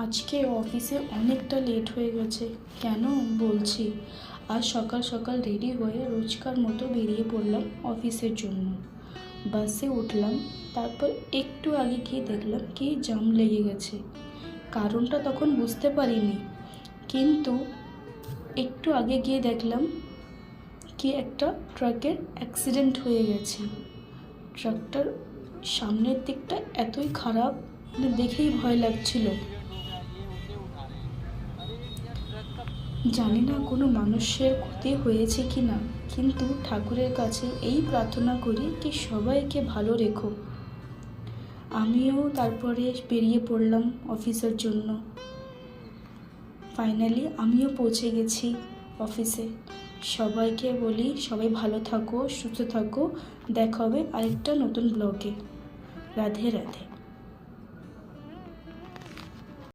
আজকে অফিসে অনেকটা লেট হয়ে গেছে। কেন বলছি, আজ সকাল সকাল রেডি হয়ে রোজকার মতো বেরিয়ে পড়লাম অফিসের জন্য। বাসে উঠলাম, তারপর একটু আগে গিয়ে দেখলাম কি জাম লেগে গেছে। কারণটা তখন বুঝতে পারিনি, কিন্তু একটু আগে গিয়ে দেখলাম কি একটা ট্রাকের অ্যাক্সিডেন্ট হয়ে গেছে। ট্রাকটার সামনের দিকটা এতই খারাপ, দেখেই ভয় লাগছিল। জানি না কোনো মানুষের ক্ষতি হয়েছে কি না, কিন্তু ঠাকুরের কাছে এই প্রার্থনা করি কি সবাইকে ভালো রেখো। আমিও তারপরে বেরিয়ে পড়লাম অফিসের জন্য। ফাইনালি আমিও পৌঁছে গেছি অফিসে। সবাইকে বলি সবাই ভালো থাকো, সুস্থ থাকো। দেখা হবে আরেকটা নতুন ব্লগে। রাধে রাধে।